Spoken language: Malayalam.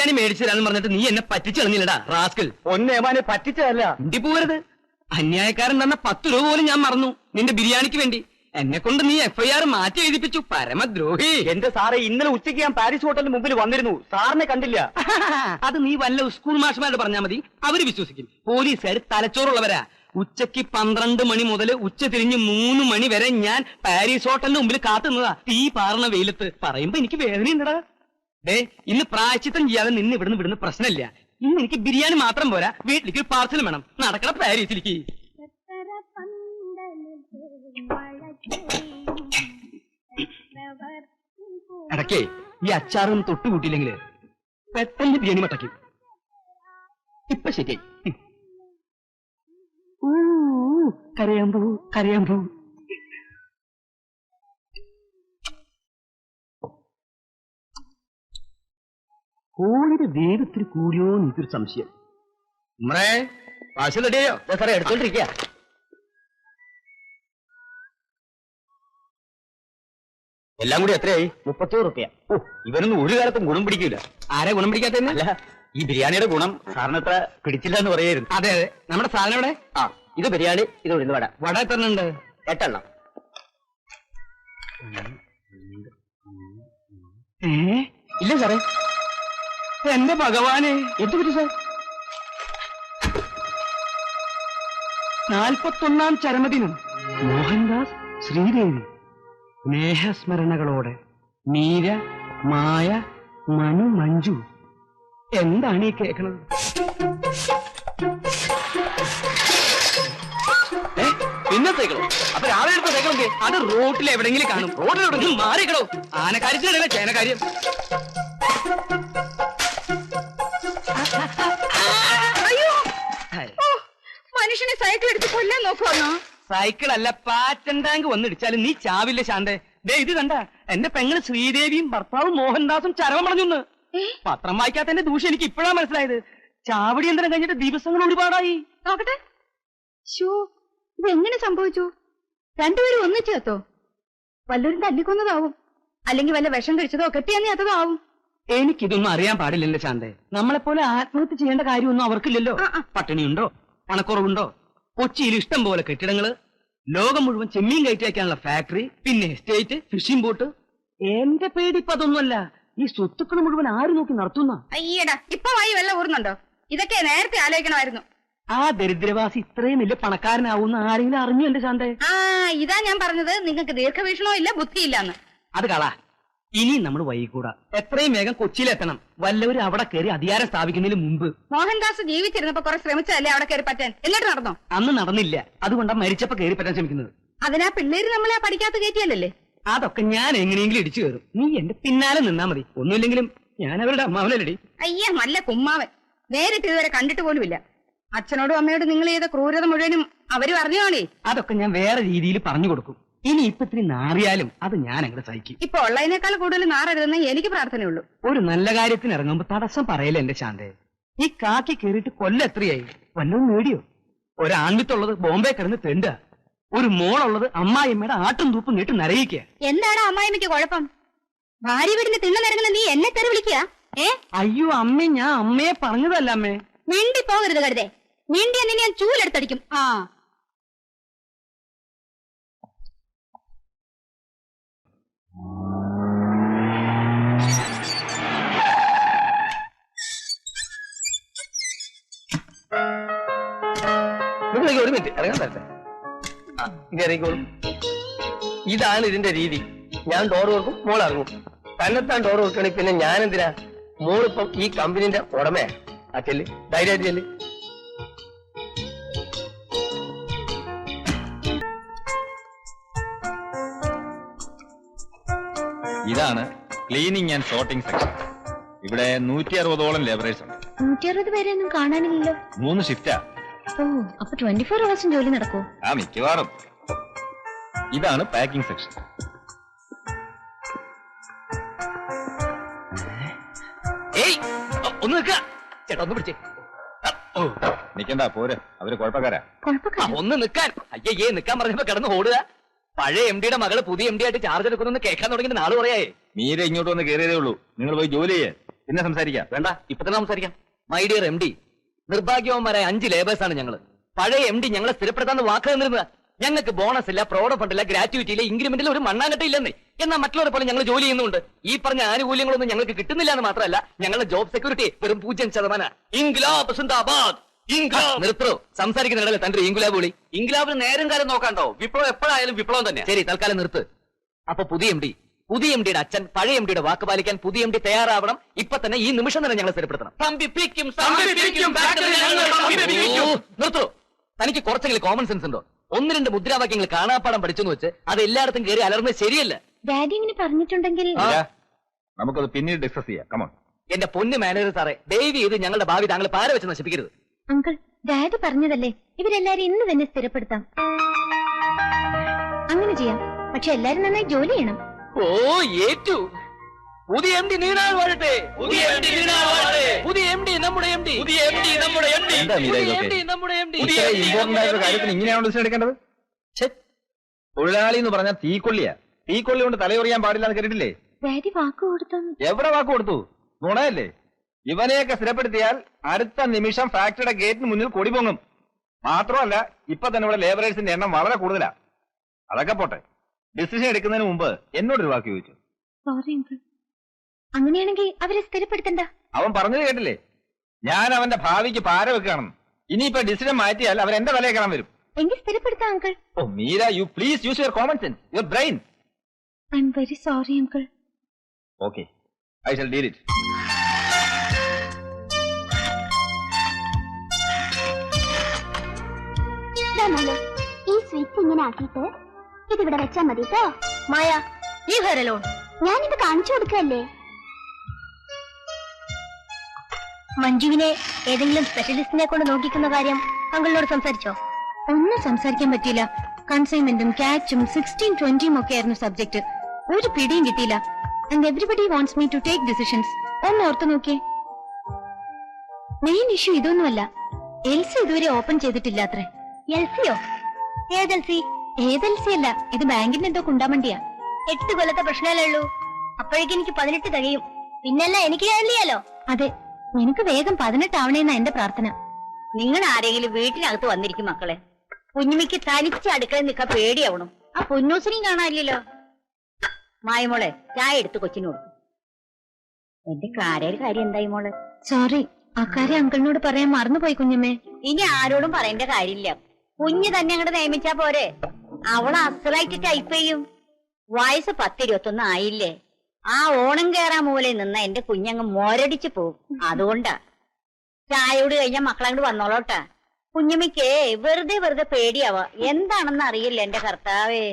ബിരിയാണി മേടിച്ചു തരാന്ന് പറഞ്ഞിട്ട് നീ എന്നെ പറ്റിച്ചെളിഞ്ഞില്ലടാ റാസ്കൽ. ഒന്നേമാനെ പറ്റിച്ചതല്ല. ഇണ്ടി പോവരുത്. അന്യായക്കാരൻ തന്ന 10 രൂപ പോലും ഞാൻ മറന്നു നിന്റെ ബിരിയാണിക്ക് വേണ്ടി. എന്നെ കൊണ്ട് നീ FIR മാറ്റി എഴുതിപ്പിച്ചു, പരമദ്രോഹി. എന്റെ സാറെ, ഇന്നലെ ഉച്ചയ്ക്ക് ഞാൻ പാരീസ് ഹോട്ടലിന് മുമ്പിൽ വന്നിരുന്നു, സാറിനെ കണ്ടില്ല. അത് നീ വല്ല സ്കൂൾ മാഷ്മാരോട് പറഞ്ഞാൽ മതി, അവര് വിശ്വസിക്കും. പോലീസുകാർ തലച്ചോറുള്ളവരാ. ഉച്ചയ്ക്ക് 12 മണി മുതൽ ഉച്ച തിരിഞ്ഞ് 3 മണി വരെ ഞാൻ പാരീസ് ഹോട്ടലിന് മുമ്പിൽ കാത്തുന്നതാ, തീ പാർന്ന വെയിലത്ത്. പറയുമ്പോ എനിക്ക് വേദനയുണ്ടടാ. ഡേ, ഇന്ന് പ്രായച്ചിത്തം ചെയ്യാതെ നിന്ന് ഇവിടുന്ന് വിടുന്ന പ്രശ്നമില്ല. ഇന്ന് എനിക്ക് ബിരിയാണി മാത്രം പോരാ, വീട്ടിലേക്ക് പാർസൽ വേണം. നടക്കണ പാരീസിലേക്ക്. ഇടയ്ക്കേ ഈ അച്ചാറും തൊട്ടുകൂട്ടിയില്ലെങ്കില് പെട്ടെന്ന് ബിരിയാണി മട്ടയ്ക്കും. ഇപ്പൊ ശരിയായി. കരയാമ്പൂ കരയാമ്പൂ. കോഴിയുടെ വേഗത്തിൽ കൂടിയോ എനിക്കൊരു സംശയം. നമ്മളെ പാഴ്സൽ റെഡിയോ? സാറേ, എടുത്തോണ്ടിരിക്കുക. എല്ലാം കൂടി എത്രയായി? 31 റുപ്യ. ഓ, ഇവനൊന്നും ഒരു കാലത്തും ഗുണം പിടിക്കൂല. ആരെ ഗുണം പിടിക്കാത്തല്ല, ഈ ബിരിയാണിയുടെ ഗുണം സാറിനത്ര പിടിച്ചില്ല എന്ന് പറയായിരുന്നു. അതെ അതെ. നമ്മുടെ സാധനം എവിടെ? ഇത് ബിരിയാണി, ഇത് ഉഴുന്ന് വട. വട എത്ര ഉണ്ട്? 8 എണ്ണം. ഇല്ല സാറേ. എന്റെ ഭഗവാനെ, എന്ത് പറ്റി സാർ? 41ാം ചരമദിനം. മോഹൻദാസ്, ശ്രീദേവി. സ്നേഹസ്മരണകളോടെ മീര, മായ, മനു, മഞ്ജു. എന്താണ് ഈ കേൾക്കണത്? പിന്നെ സൈക്കിളോ? അപ്പൊ രാവിലെ എടുത്ത സൈക്കിൾ എന്ത്? അത് റോട്ടിൽ എവിടെങ്കിലും കാണും. റോഡിൽ എവിടെങ്കിലും മാറിക്കടോ. ആനക്കാര്യത്തിനല്ല ചേനക്കാര്യം. മനുഷ്യനെ സൈക്കിൾ എടുത്ത് കൊല്ലാൻ നോക്കുവാന്നോ? സൈക്കിൾ അല്ല, പാറ്റൻ ടാങ്ക് വന്നിടിച്ചാലും നീ ചാവില്ല ശാന്തേ. ദേ ഇത് കണ്ട, എന്റെ പെങ്ങള് ശ്രീദേവിയും ഭർത്താവും മോഹൻദാസും ചരമം പറഞ്ഞുന്ന്. പത്രം വായിക്കാത്തതിന്റെ ദൂഷ്യം എനിക്ക് ഇപ്പോഴാ മനസ്സിലായത്. ചാവടി യന്ത്രം കഴിഞ്ഞിട്ട് ദിവസങ്ങൾ ഒരുപാടായി. നോക്കട്ടെ. ഇത് എങ്ങനെ സംഭവിച്ചു? രണ്ടുപേരും ഒന്നിച്ചേത്തോ? വല്ലവരും തല്ലിക്കൊന്നതാവും, അല്ലെങ്കിൽ വല്ല വിഷം കഴിച്ചതോ കെട്ടിയതോ ആവും. എനിക്കിതൊന്നും അറിയാൻ പാടില്ലല്ലോ ശാന്തേ. നമ്മളെപ്പോലെ ആത്മഹത്യ ചെയ്യേണ്ട കാര്യമൊന്നും അവർക്കില്ലല്ലോ. പട്ടിണിയുണ്ടോ, പണക്കുറവുണ്ടോ? കൊച്ചിയിൽ ഇഷ്ടം പോലെ കെട്ടിടങ്ങള്, ലോകം മുഴുവൻ ചെമ്മീൻ കയറ്റി വയ്ക്കാനുള്ള ഫാക്ടറി, പിന്നെ എസ്റ്റേറ്റ്, ഫിഷിംഗ് ബോട്ട്. എന്റെ പേടി ഇപ്പൊ അതൊന്നുമല്ല. ഈ സ്വത്തുക്കൾ മുഴുവൻ ആര് നോക്കി നടത്തുന്ന? അയ്യടാ, ഇപ്പൊ വായി വെള്ളം ഊർന്നുണ്ടോ? ഇതൊക്കെ നേരത്തെ ആലോചിക്കണമായിരുന്നു. ആ ദരിദ്രവാസി ഇത്രയും വലിയ പണക്കാരനാവുന്ന ആരെങ്കിലും അറിഞ്ഞു എന്റെ ശാന്തേ? ഇതാ ഞാൻ പറഞ്ഞത്, നിങ്ങൾക്ക് ദീർഘവീക്ഷണവും ഇല്ല, ബുദ്ധിയില്ലാന്ന്. അത് കളാ. ഇനി നമ്മൾ വൈകൂടാ. എത്രയും വേഗം കൊച്ചിയിലെത്തണം. വല്ലവരും അവിടെ കയറി അധികാരം സ്ഥാപിക്കുന്നതിന് മുമ്പ്. മോഹൻദാസ് ജീവിച്ചിരുന്നപ്പോ കുറെ ശ്രമിച്ചതല്ലേ അവിടെ കയറി പറ്റാൻ? എന്നിട്ട് നടന്നോ? അന്ന് നടന്നില്ല. അതുകൊണ്ടാ മരിച്ചപ്പോ കയറി പറ്റാൻ ശ്രമിക്കുന്നത്. അതിനാ പിള്ളേര് നമ്മളെ പഠിക്കാത്ത കയറ്റിയല്ലേ? അതൊക്കെ ഞാൻ എങ്ങനെയെങ്കിലും ഇടിച്ചു കയറും. നീ എന്റെ പിന്നാലെ നിന്നാ മതി. ഒന്നുമില്ലെങ്കിലും ഞാൻ അവരുടെ അമ്മാവനല്ലടി. അയ്യ, നല്ല കുമ്മാവൻ. നേരിട്ട് ഇതുവരെ കണ്ടിട്ട് പോലുമില്ല. അച്ഛനോടും അമ്മയോടും നിങ്ങൾ ചെയ്ത ക്രൂരത മുഴുവനും അവര് പറഞ്ഞോളേ. അതൊക്കെ ഞാൻ വേറെ രീതിയിൽ പറഞ്ഞു കൊടുക്കും. ഇനി ഇപ്പൊ ഇത്തിരി നാറിയാലും അത് ഞാൻ അങ്ങോട്ട് സഹിക്കും. ഇപ്പൊ ഉള്ളതിനേക്കാൾ കൂടുതൽ നാറരുതെന്ന് എനിക്ക് പ്രാർത്ഥനയുള്ളൂ. ഒരു നല്ല കാര്യത്തിന് ഇറങ്ങുമ്പോ തടസ്സം പറയല്ലേ എന്റെ ശാന്തേ. ഈ കാക്കി കയറിയിട്ട് കൊല്ലം എത്രയായി? വല്ലതും നേടിയോ? ഒരാൺവിത്തുള്ളത് ബോംബെ കിടന്ന് തെണ്ട, ഒരു മോളുള്ളത് അമ്മായിമ്മയുടെ ആട്ടും തൂപ്പും നീട്ട് നരയിക്കുക. എന്താണ് അമ്മായിമ്മയ്ക്ക് കുഴപ്പം? ഭാര്യ വീടിന് തിണ്ണ നിരങ്ങുന്ന നീ എന്നെ തെറി വിളിക്കുക? അയ്യോ അമ്മേ, ഞാൻ അമ്മയെ പറഞ്ഞതല്ല അമ്മേ. മിണ്ടി പോകരുത് കരുതേ. മിണ്ടിയ നിന്നെ ഞാൻ ചൂലെടുത്തടിക്കും. ഒരു മിനിറ്റ് ഇറങ്ങാൻ തരട്ടെ. ഇറങ്ങിക്കോളും. ഇതാണ് ഇതിന്റെ രീതി. ഞാൻ ഡോർ കൊടുക്കും, മോൾ ഇറങ്ങും. തന്നെത്താൻ ഡോർ കൊടുക്കണെങ്കിൽ പിന്നെ ഞാൻ എന്തിനാ? മോളിപ്പം ഈ കമ്പനിന്റെ ഉടമയാ. ആ ചെല്ല്, ധൈര്യമായിട്ട് ചെല്ല്. ഇതാണ് ക്ലീനിങ് ആൻഡ് സോർട്ടിംഗ് സെക്ഷൻ. ഇവിടെ 160ഓളം ലേബറേഴ്സ് ഉണ്ട്. 160 പേരെയൊന്നും കാണാനില്ലല്ലോ. 3 ഷിഫ്റ്റാ. അപ്പൊ 24 hours ജോലി നടക്കോ? മിക്കവാറും. ഇതാണ് പാക്കിംഗ് സെക്ഷൻ. ഒന്ന് നിൽക്ക ചേട്ടാ, ഒന്ന് പിടിച്ചേ. നിക്കണ്ട, പോരെ, അവര് കുഴപ്പക്കാരാ. ഒന്ന് നിൽക്കാൻ. അയ്യേ, നിൽക്കാൻ പറഞ്ഞപ്പോ കിടന്ന് ഓടുക. പഴയ MD-യുടെ മകള് പുതിയ MD ആയിട്ട് ചാർജ് എടുക്കുന്നു കേൾക്കാൻ തുടങ്ങിയിട്ട് നാള് പറയായേ. മീര ഇങ്ങോട്ട് വന്ന് കയറിയതേ ഉള്ളൂ. നിങ്ങൾ പോയി ജോലി ചെയ്യേ. പിന്നെ സംസാരിക്കാം. വേണ്ട, ഇപ്പൊ തന്നെ സംസാരിക്കാം. മൈ ഡിയർ എം ഡി, നിർഭാഗ്യവന്മാരായ 5 ലേബേഴ്സാണ് ഞങ്ങള്. പഴയ എം ഡി ഞങ്ങളെ സ്ഥിരപ്പെടുത്താന്ന് വാക്ക് തന്നിരുന്നത്. ഞങ്ങൾക്ക് ബോണസ് ഇല്ല, പ്രോഡ് ഫണ്ട് ഇല്ല, ഗ്രാറ്റുവിറ്റി ഇല്ല, ഇൻക്രിമെന്റിൽ ഒരു മണ്ണാങ്കട്ട ഇല്ലെന്നേ. എന്നാൽ മറ്റുള്ളവരെ പോലെ ഞങ്ങൾ ജോലി ചെയ്യുന്നുണ്ട്. ഈ പറഞ്ഞ ആനുകൂല്യങ്ങളൊന്നും ഞങ്ങൾക്ക് കിട്ടുന്നില്ല എന്ന് മാത്രമല്ല, ഞങ്ങളുടെ ജോബ് സെക്യൂരിറ്റി വെറും 0%. ഇൻഗ്ലാബ് സിന്ദാബാദ്. നിർത്തോ, സംസാരിക്കുന്നിടല്ലേ തന്റെ ഇൻഗുലാബ് വിളി. ഇൻഗുലാബിന് നേരം കാലം നോക്കാണ്ടോ? വിപ്ലവം എപ്പോഴായാലും വിപ്ലവം തന്നെ. ശരി, തൽക്കാലം നിർത്ത്. അപ്പൊ പുതിയ എം ഡിയുടെ അച്ഛൻ പഴയ എം ഡിയുടെ വാക്ക് പാലിക്കാൻ പുതിയ എം ഡി തയ്യാറാവണം. ഇപ്പൊ തന്നെ ഈ നിമിഷം തന്നെ ഞങ്ങൾ സ്ഥിരപ്പെടുത്തണം. നിർത്തോ. തനിക്ക് കുറച്ചെങ്കിലും കോമൺ സെൻസ് ഉണ്ടോ? 1-2 മുദ്രാവാക്യങ്ങൾ കാണാപ്പാടം പഠിച്ചെന്ന് വെച്ച് അത് എല്ലായിടത്തും കയറി അലർന്നത് ശരിയല്ല. ഡാഡി ഇങ്ങനെ പറഞ്ഞിട്ടുണ്ടെങ്കിൽ നമുക്കത് പിന്നീട് ഡിസ്കസ് ചെയ്യാം. കമോൺ. എന്റെ പൊന്ന് മാനേജർ സാറേ, ദയവ് ചെയ്ത് ഞങ്ങളുടെ ഭാവി താങ്കൾ പാര വെച്ച് നശിപ്പിക്കരുത്. അങ്കിൾ, ഡാഡി പറഞ്ഞതല്ലേ, ഇവരെല്ലാരും ഇന്ന് തന്നെ സ്ഥിരപ്പെടുത്താം. അങ്ങനെ ചെയ്യാം, പക്ഷെ എല്ലാരും നന്നായി ജോലി ചെയ്യണം. ഓ ഏറ്റു. പുതിയ എം ഡി നീണാൾ വാഴട്ടെ. പുതിയ എം ഡി നീണാൾ വാഴട്ടെ. പുതിയ എം ഡി നമ്മുടെ എം ഡി. പുതിയ എം ഡി നമ്മുടെ എം ഡി. എന്താ മീര ഇതൊക്കെ? നമ്മുടെ എം ഡി. ഇമ്പോർട്ടന്റ് ആയിട്ടുള്ള കാര്യത്തിന് ഇങ്ങനെയാണ് ഡിസിഷൻ എടുക്കേണ്ടത്? തൊഴിലാളി എന്ന് പറഞ്ഞാൽ തീക്കൊള്ളിയാ. തീക്കൊള്ളി കൊണ്ട് തലയൊറിയാൻ പാടില്ല എന്ന് കേട്ടിട്ടില്ലേ? ഡാഡി വാക്ക് കൊടുത്തു. എവിടെ വാക്ക് കൊടുത്തു? നുണയല്ലേ? ഇവനെയൊക്കെ സ്ഥിരപ്പെടുത്തിയാൽ അടുത്ത നിമിഷം ഫാക്ടറിയുടെ ഗേറ്റിന് മുന്നിൽ കൊടി പൊങ്ങും. മാത്രമല്ല, ഇപ്പൊ തന്നെ ഇവിടെ ലേബറേഴ്സിന്റെ എണ്ണം വളരെ കൂടുതലാ. അതൊക്കെ പോട്ടെ, ഡിസിഷൻ എടുക്കുന്നതിന് മുമ്പ് എന്നോടൊരു വാക്ക് ചോദിച്ചു. Sorry uncle. അങ്ങനെയാണെങ്കിൽ അവരെ സ്ഥിരപ്പെടുത്തണ്ട. അവൻ പറഞ്ഞത് കേട്ടില്ലേ? ഞാൻ അവന്റെ ഭാവിക്ക് പാര വെക്കുകയാണെന്ന്. ഇനിയിപ്പോ ഡിസിഷൻ മാറ്റിയാൽ അവൻ എന്റെ തലയെ കാണാൻ വരും. എങ്കിൽ സ്ഥിരപ്പെടുത്താം അങ്കിൾ. ഓ Meera, you please use your common sense, your brain. I am very sorry uncle. Okay, I shall deal it. ഈ സ്വിച്ച് ഇങ്ങനെ ആക്കിയിട്ട് ഇതിവിടെ വെച്ചാ മതി കേട്ടോ. മായ, ഈ ഹരലോൺ ഞാനിത് കാണിച്ചു കൊടുക്കല്ലേ. മഞ്ജുവിനെ ഏതെങ്കിലും സ്പെഷ്യലിസ്റ്റിനെ കൊണ്ട് നോക്കിക്കുന്ന കാര്യം അങ്കിളിനോട് സംസാരിച്ചോ? ഒന്നും സംസാരിക്കാൻ പറ്റിയില്ല. കൺസൈൻമെന്റും ക്യാച്ചും 16-20 ഒക്കെ ആയിരുന്നു സബ്ജക്ട്. ഒരു പിടിയും കിട്ടിയില്ല. And everybody wants me to take decisions. ഒന്ന് ഓർത്തു നോക്കിയേ. മെയിൻ ഇഷ്യൂ ഇതൊന്നുമല്ല. എൽസി ഇതുവരെ ഓപ്പൺ ചെയ്തിട്ടില്ലാത്രേ. എൽസിയോ? ഏതെൽസി? ഏതെൽസി അല്ല, ഇത് ബാങ്കിന്റെ എന്തോ കുണ്ടാമണ്ടിയാ. 8 കൊല്ലത്തെ പ്രശ്നമല്ലേ ഉള്ളൂ. അപ്പോഴേക്കും എനിക്ക് 18 തികയും. പിന്നല്ല എനിക്ക് കഴിയാലോ. അതെ, നിനക്ക് വേഗം 18 ആവണേന്നാ എന്റെ പ്രാർത്ഥന. നിങ്ങൾ ആരെങ്കിലും വീട്ടിനകത്ത് വന്നിരിക്കും മക്കളെ. കുഞ്ഞുമിക്ക് തനിച്ച് അടുക്കളയിൽ നിൽക്കാൻ പേടിയാവണം. ആ പൊന്നൂസിനെയും കാണാനില്ലല്ലോ. മായമോളെ, ചായ എടുത്ത് കൊച്ചിന് കൊടുക്കും. എന്റെ കാര്യം എന്തായി മോളെ? സോറി, അക്കാര്യം അങ്കിളിനോട് പറയാൻ മറന്നുപോയി കുഞ്ഞമ്മേ. ഇനി ആരോടും പറയേണ്ട കാര്യമില്ല. കുഞ്ഞ് തന്നെ അങ്ങോട്ട് നിയമിച്ചാ പോരെ. അവള് അസലായിട്ട് ടൈപ്പ് ചെയ്യും. വയസ്സ് 10-21 ആയില്ലേ. ആ ഓണം കേറാൻ മൂലെ നിന്ന എന്റെ കുഞ്ഞങ്ങ് മോരടിച്ചു പോവും. അതുകൊണ്ടാ. ചായയോട് കഴിഞ്ഞാൽ മക്കളങ്ങോട്ട് വന്നോളോട്ടാ. കുഞ്ഞുമിക്കേ വെറുതെ പേടിയാവാ. എന്താണെന്ന് അറിയില്ല എന്റെ കർത്താവേ.